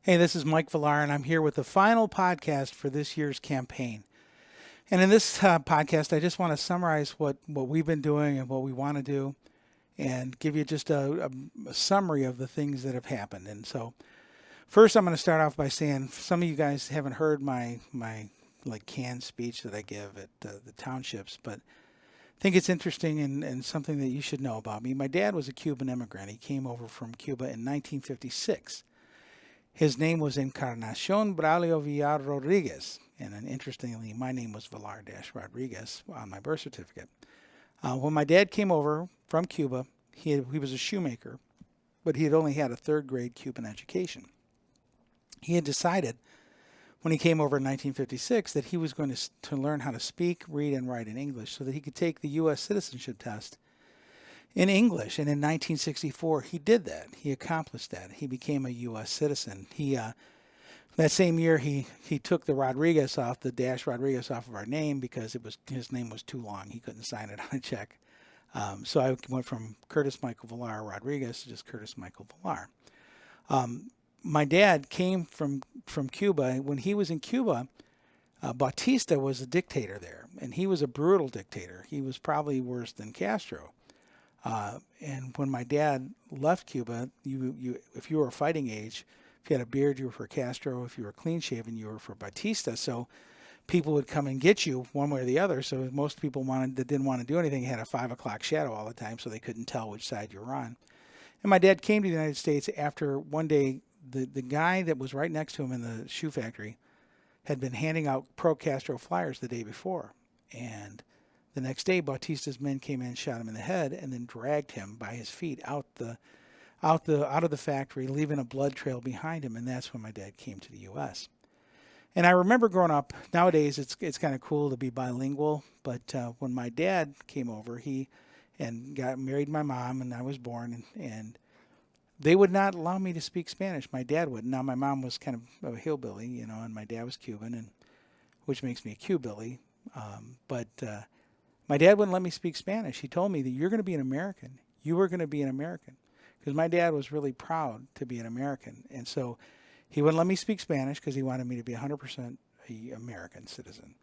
Hey, this is Mike Villar, and I'm here with the final podcast for this year's campaign. And in this podcast, I just want to summarize what we've been doing and what we want to do and give you just a summary of the things that have happened. And so, first, I'm going to start off by saying some of you guys haven't heard my like canned speech that I give at the townships, but I think it's interesting and something that you should know about me. My dad was a Cuban immigrant. He came over from Cuba in 1956. His name was Encarnacion Braulio Villar Rodriguez. And then interestingly, my name was Villar Rodriguez on my birth certificate. When my dad came over from Cuba, he was a shoemaker, but he had only had a third grade Cuban education. He had decided when he came over in 1956 that he was going to learn how to speak, read, and write in English so that he could take the U.S. citizenship test in English. And in 1964, he did that. He accomplished that. He became a U.S. citizen. That same year, he took the Rodriguez off, the dash Rodriguez off of our name because his name was too long. He couldn't sign it on a check. So I went from Curtis Michael Villar Rodriguez to just Curtis Michael Villar. My dad came from Cuba. When he was in Cuba, Bautista was a dictator there, and he was a brutal dictator. He was probably worse than Castro. And when my dad left Cuba, if you were fighting age, if you had a beard, you were for Castro. If you were clean shaven, you were for Batista. So people would come and get you one way or the other. So most people that didn't want to do anything had a 5 o'clock shadow all the time, so they couldn't tell which side you were on. And my dad came to the United States after one day the guy that was right next to him in the shoe factory had been handing out pro-Castro flyers the day before. And the next day, Bautista's men came in, shot him in the head, and then dragged him by his feet out of the factory, leaving a blood trail behind him. And that's when my dad came to the U.S. And I remember growing up. Nowadays, it's kind of cool to be bilingual. But when my dad came over, he got married my mom, and I was born, and they would not allow me to speak Spanish. My dad would. Now my mom was kind of a hillbilly, and my dad was Cuban, and which makes me a Q-billy. But my dad wouldn't let me speak Spanish. He told me that you're going to be an American. You are going to be an American. Because my dad was really proud to be an American. And so he wouldn't let me speak Spanish because he wanted me to be 100% an American citizen.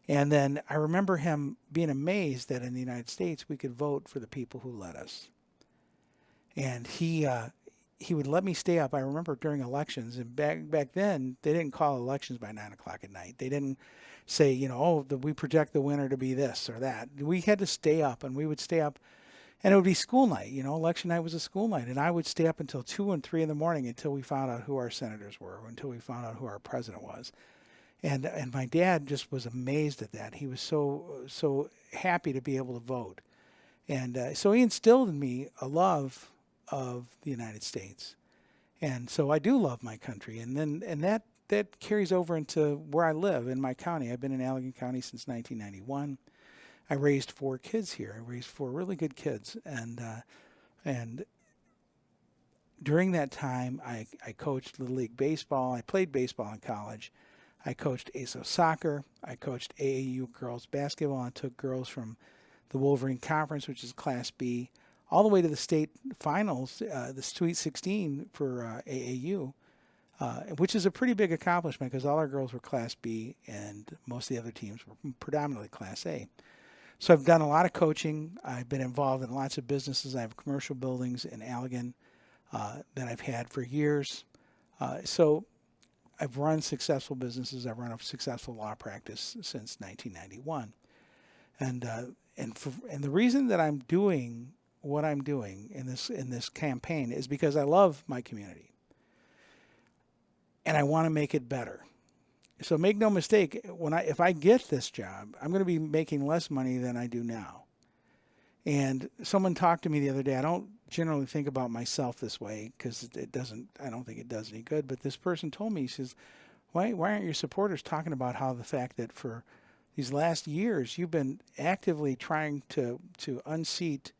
And then I remember him being amazed that in the United States we could vote for the people who led us. And he would let me stay up. I remember during elections, and back then they didn't call elections by 9 o'clock at night. They didn't say, we project the winner to be this or that. We had to stay up, and we would stay up, and it would be school night. Election night was a school night, and I would stay up until 2 and 3 in the morning until we found out who our senators were, until we found out who our president was. And my dad just was amazed at that. He was so happy to be able to vote. And so he instilled in me a love of the United States. And so I do love my country. And that carries over into where I live in my county. I've been in Allegan County since 1991. I raised 4 kids here. I raised 4 really good kids. And during that time, I coached Little League Baseball. I played baseball in college. I coached ASO soccer. I coached AAU girls basketball. I took girls from the Wolverine Conference, which is Class B, all the way to the state finals, the Sweet 16 for AAU, which is a pretty big accomplishment because all our girls were Class B and most of the other teams were predominantly Class A. So I've done a lot of coaching. I've been involved in lots of businesses. I have commercial buildings in Allegan that I've had for years. So I've run successful businesses. I've run a successful law practice since 1991. And the reason that I'm doing what I'm doing in this campaign is because I love my community and I want to make it better. So make no mistake, if I get this job, I'm going to be making less money than I do now. And someone talked to me the other day. I don't generally think about myself this way because I don't think it does any good. But this person told me, he says, why aren't your supporters talking about how the fact that for these last years you've been actively trying to unseat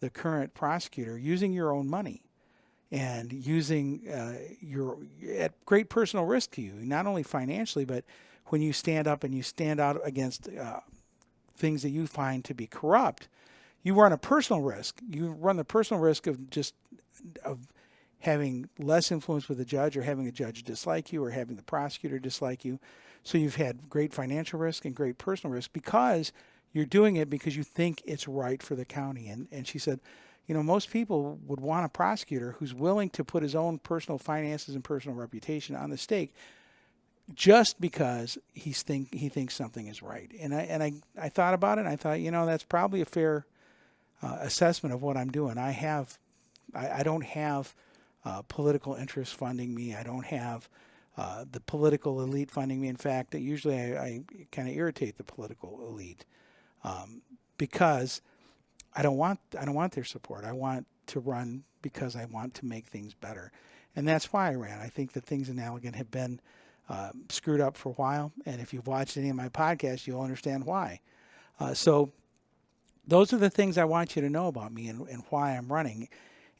the current prosecutor using your own money and using at great personal risk to you, not only financially, but when you stand up and you stand out against things that you find to be corrupt, you run a personal risk. You run the personal risk of having less influence with the judge, or having a judge dislike you, or having the prosecutor dislike you. So you've had great financial risk and great personal risk because you're doing it because you think it's right for the county. And she said, most people would want a prosecutor who's willing to put his own personal finances and personal reputation on the stake just because he thinks something is right. And I thought about it, and I thought, that's probably a fair assessment of what I'm doing. I don't have political interests funding me. I don't have the political elite funding me. In fact, usually I kind of irritate the political elite because I don't want their support. I want to run because I want to make things better, and that's why I ran. I think that things in Allegan have been screwed up for a while, and if you've watched any of my podcasts, you'll understand why. So those are the things I want you to know about me and why I'm running.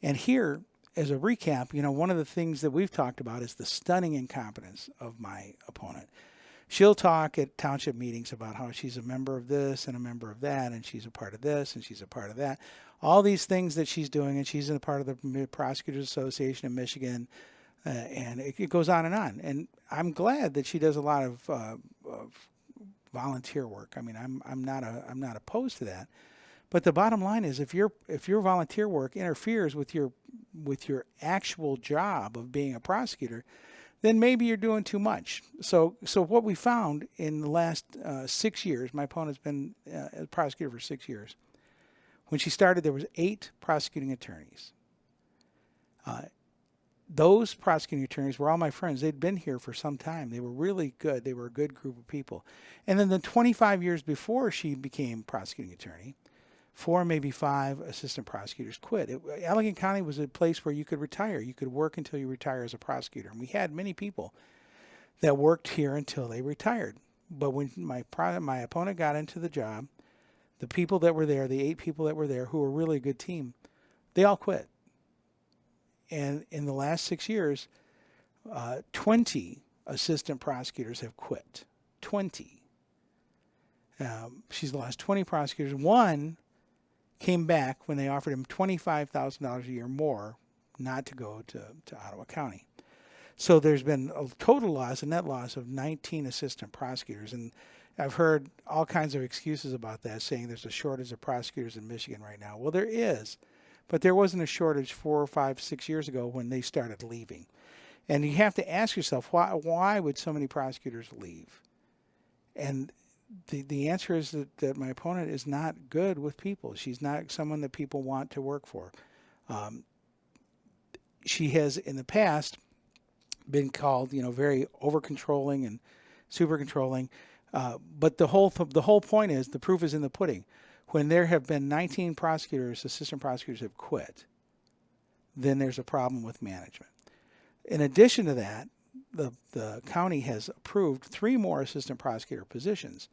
And here, as a recap, one of the things that we've talked about is the stunning incompetence of my opponent. She'll talk at township meetings about how she's a member of this and a member of that, and she's a part of this and she's a part of that. All these things that she's doing, and she's a part of the Prosecutors Association of Michigan, and it goes on. And I'm glad that she does a lot of volunteer work. I mean, I'm not opposed to that. But the bottom line is, if your volunteer work interferes with your actual job of being a prosecutor, then maybe you're doing too much. So what we found in the last 6 years, my opponent's been a prosecutor for 6 years. When she started, there was 8 prosecuting attorneys. Those prosecuting attorneys were all my friends. They'd been here for some time. They were really good. They were a good group of people. And then the 25 years before she became prosecuting attorney, 4, maybe 5 assistant prosecutors quit. Allegan County was a place where you could retire. You could work until you retire as a prosecutor. And we had many people that worked here until they retired. But when my opponent got into the job, the people that were there, the 8 people that were there who were really a good team, they all quit. And in the last 6 years, 20 assistant prosecutors have quit. 20. She's lost 20 prosecutors. One came back when they offered him $25,000 a year more not to go to Ottawa County. So there's been a total loss, a net loss of 19 assistant prosecutors. And I've heard all kinds of excuses about that, saying there's a shortage of prosecutors in Michigan right now. Well, there is. But there wasn't a shortage 4, 5, 6 years ago when they started leaving. And you have to ask yourself, why would so many prosecutors leave? And the answer is that my opponent is not good with people. She's not someone that people want to work for. She has, in the past, been called, very over-controlling and super-controlling. But the whole point is, the proof is in the pudding. When there have been 19 prosecutors, assistant prosecutors have quit, then there's a problem with management. In addition to that, the county has approved 3 more assistant prosecutor positions.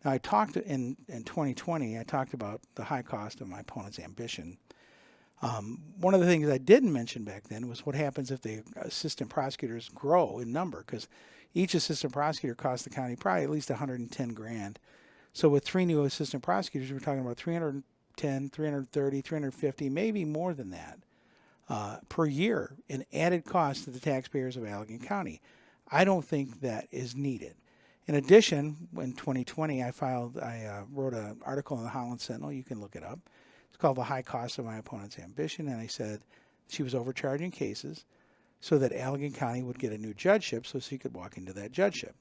Now, I talked in 2020, I talked about the high cost of my opponent's ambition. One of the things I didn't mention back then was what happens if the assistant prosecutors grow in number, because each assistant prosecutor costs the county probably at least $110,000. So with 3 new assistant prosecutors, we're talking about $310,000, $330,000, $350,000, maybe more than that per year in added cost to the taxpayers of Allegan County. I don't think that is needed. In addition, in 2020, I wrote an article in the Holland Sentinel. You can look it up. It's called "The High Cost of My Opponent's Ambition," and I said she was overcharging cases so that Allegan County would get a new judgeship so she could walk into that judgeship.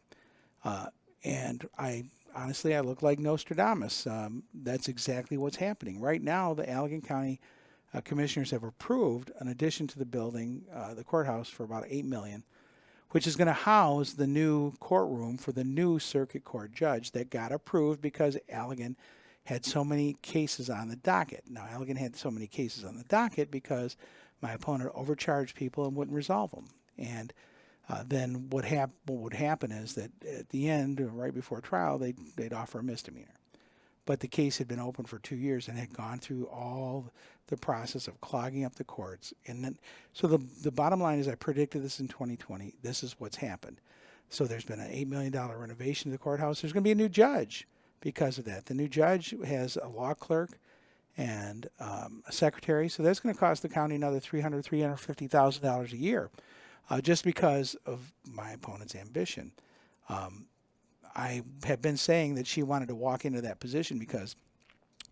And honestly, I look like Nostradamus. That's exactly what's happening. Right now, the Allegan County commissioners have approved an addition to the building, the courthouse, for about $8 million, which is going to house the new courtroom for the new circuit court judge that got approved because Allegan had so many cases on the docket. Now, Allegan had so many cases on the docket because my opponent overcharged people and wouldn't resolve them. And then what would happen is that at the end, right before trial, they'd offer a misdemeanor. But the case had been open for 2 years and had gone through all the process of clogging up the courts. And then, so the bottom line is, I predicted this in 2020. This is what's happened. So there's been an $8 million renovation of the courthouse. There's going to be a new judge because of that. The new judge has a law clerk and a secretary. So that's going to cost the county another $350,000 a year, just because of my opponent's ambition. I have been saying that she wanted to walk into that position because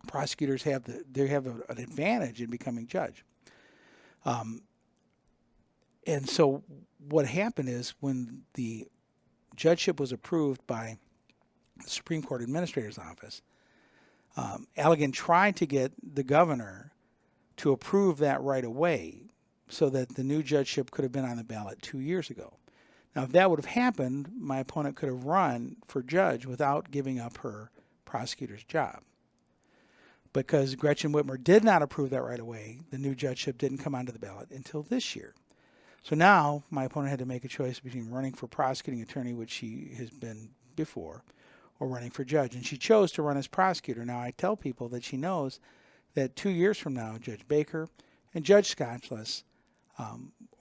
prosecutors have an advantage in becoming judge. And so what happened is when the judgeship was approved by the Supreme Court Administrator's Office, Allegan tried to get the governor to approve that right away so that the new judgeship could have been on the ballot 2 years ago. Now, if that would have happened, my opponent could have run for judge without giving up her prosecutor's job. Because Gretchen Whitmer did not approve that right away, the new judgeship didn't come onto the ballot until this year. So now my opponent had to make a choice between running for prosecuting attorney, which she has been before, or running for judge. And she chose to run as prosecutor. Now, I tell people that she knows that 2 years from now, Judge Baker and Judge Scotchless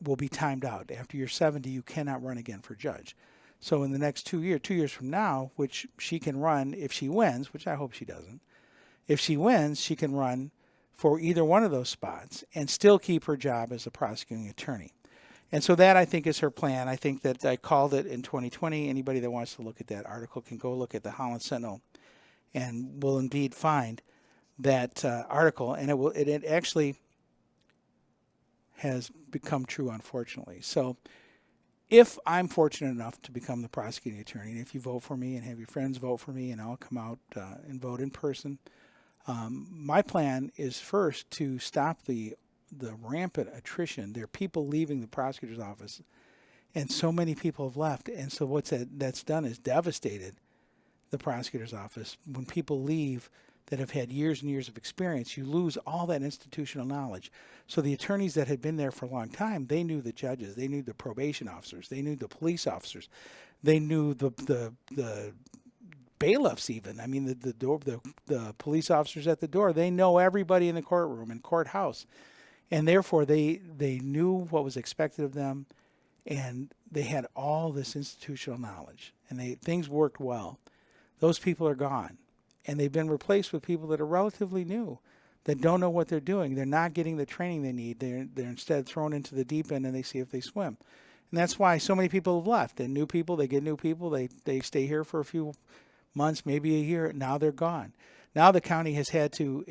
will be timed out. After you're 70, you cannot run again for judge. So in the next 2 years from now, which she can run if she wins, which I hope she doesn't, if she wins, she can run for either one of those spots and still keep her job as a prosecuting attorney. And so that, I think, is her plan. I think that I called it in 2020. Anybody that wants to look at that article can go look at the Holland Sentinel and will indeed find that article. And it actually has become true, unfortunately. So if I'm fortunate enough to become the prosecuting attorney, and if you vote for me and have your friends vote for me and I'll come out and vote in person, my plan is first to stop the rampant attrition. There are people leaving the prosecutor's office, and so many people have left. And so that's done is devastated the prosecutor's office. When people leave that have had years and years of experience, you lose all that institutional knowledge. So the attorneys that had been there for a long time, they knew the judges, they knew the probation officers, they knew the police officers, they knew the bailiffs even. I mean, the police officers at the door, they know everybody in the courtroom and courthouse. And therefore, they knew what was expected of them, and they had all this institutional knowledge, and things worked well. Those people are gone, and they've been replaced with people that are relatively new, that don't know what they're doing. They're not getting the training they need. They're instead thrown into the deep end, and they see if they swim. And that's why so many people have left. And new people, they get new people. They stay here for a few months, maybe a year. Now they're gone. Now the county has had to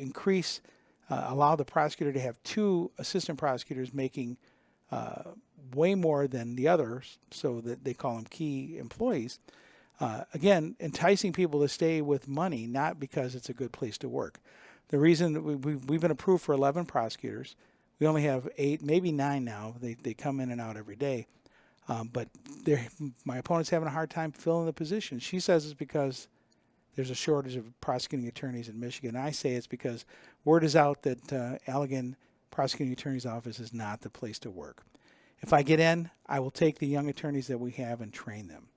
allow the prosecutor to have 2 assistant prosecutors making way more than the others, so that they call them key employees. Again, enticing people to stay with money, not because it's a good place to work. The reason we've been approved for 11 prosecutors. We only have 8, maybe 9 now. They come in and out every day. But my opponent's having a hard time filling the position. She says it's because there's a shortage of prosecuting attorneys in Michigan. I say it's because word is out that Allegan Prosecuting Attorney's Office is not the place to work. If I get in, I will take the young attorneys that we have and train them.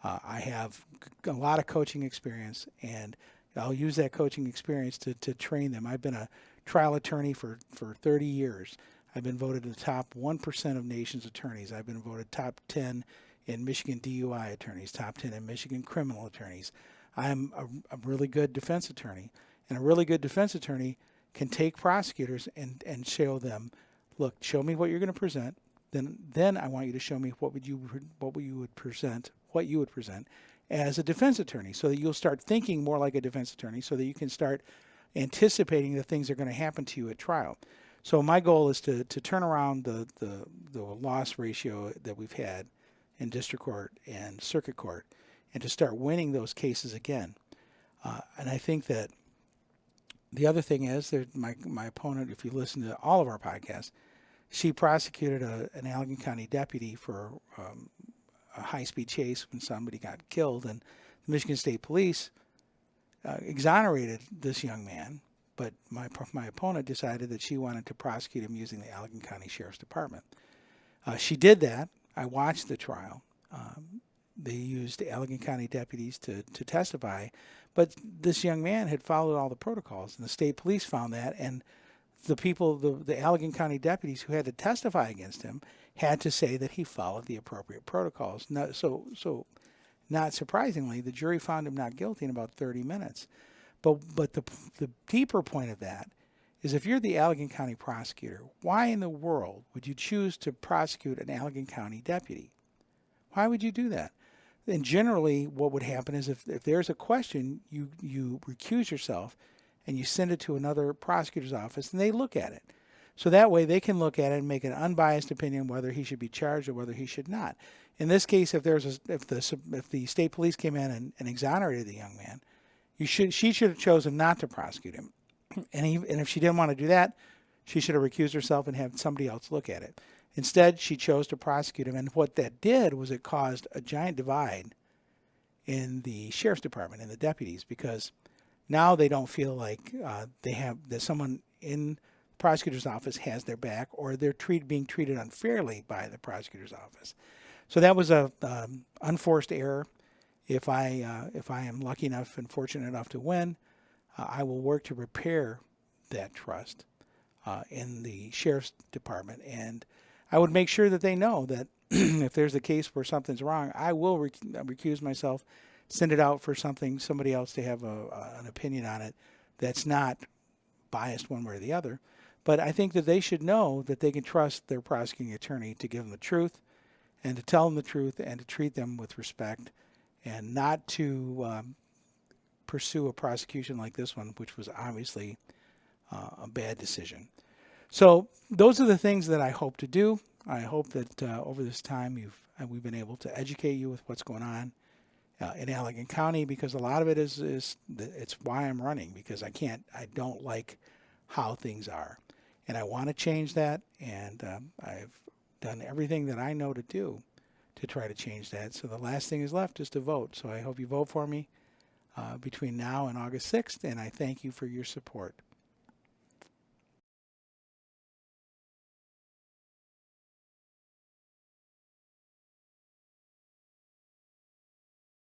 I have a lot of coaching experience, and I'll use that coaching experience to train them. I've been a trial attorney for 30 years. I've been voted the top 1% of nation's attorneys. I've been voted top 10 in Michigan DUI attorneys, top 10 in Michigan criminal attorneys. I'm a really good defense attorney, and a really good defense attorney can take prosecutors and show them, look, show me what you're going to present. Then I want you to show me what you would present as a defense attorney, so that you'll start thinking more like a defense attorney, so that you can start anticipating the things that are going to happen to you at trial. So my goal is to turn around the loss ratio that we've had in district court and circuit court, and to start winning those cases again. And I think that the other thing is that my opponent, if you listen to all of our podcasts, she prosecuted an Allegan County deputy for a high-speed chase when somebody got killed, and the Michigan State Police exonerated this young man, but my opponent decided that she wanted to prosecute him using the Allegan County Sheriff's Department. She did that. I watched the trial. They used Allegan County deputies to testify, but this young man had followed all the protocols, and the state police found that, and the people, the Allegan County deputies who had to testify against him had to say that he followed the appropriate protocols. So not surprisingly, the jury found him not guilty in about 30 minutes. But the deeper point of that is if you're the Allegan County prosecutor, why in the world would you choose to prosecute an Allegan County deputy? Why would you do that? And generally what would happen is if there's a question, you recuse yourself and you send it to another prosecutor's office and they look at it. So that way they can look at it and make an unbiased opinion whether he should be charged or whether he should not. In this case, if the state police came in and exonerated the young man, she should have chosen not to prosecute him. And if she didn't want to do that, she should have recused herself and had somebody else look at it. Instead, she chose to prosecute him. And what that did was it caused a giant divide in the sheriff's department and the deputies, because now they don't feel like that someone in the prosecutor's office has their back, or they're being treated unfairly by the prosecutor's office. So that was a unforced error. If I am lucky enough and fortunate enough to win, I will work to repair that trust in the sheriff's department, and I would make sure that they know that if there's a case where something's wrong, I will recuse myself, send it out for somebody else to have an opinion on it that's not biased one way or the other. But I think that they should know that they can trust their prosecuting attorney to give them the truth and to tell them the truth and to treat them with respect, and not to pursue a prosecution like this one, which was obviously a bad decision. So those are the things that I hope to do. I hope that over this time we've been able to educate you with what's going on in Allegan County, because a lot of it is it's why I'm running, because I don't like how things are, and I want to change that, and I've done everything that I know to do to try to change that. So the last thing is left is to vote. So I hope you vote for me between now and August 6th, and I thank you for your support.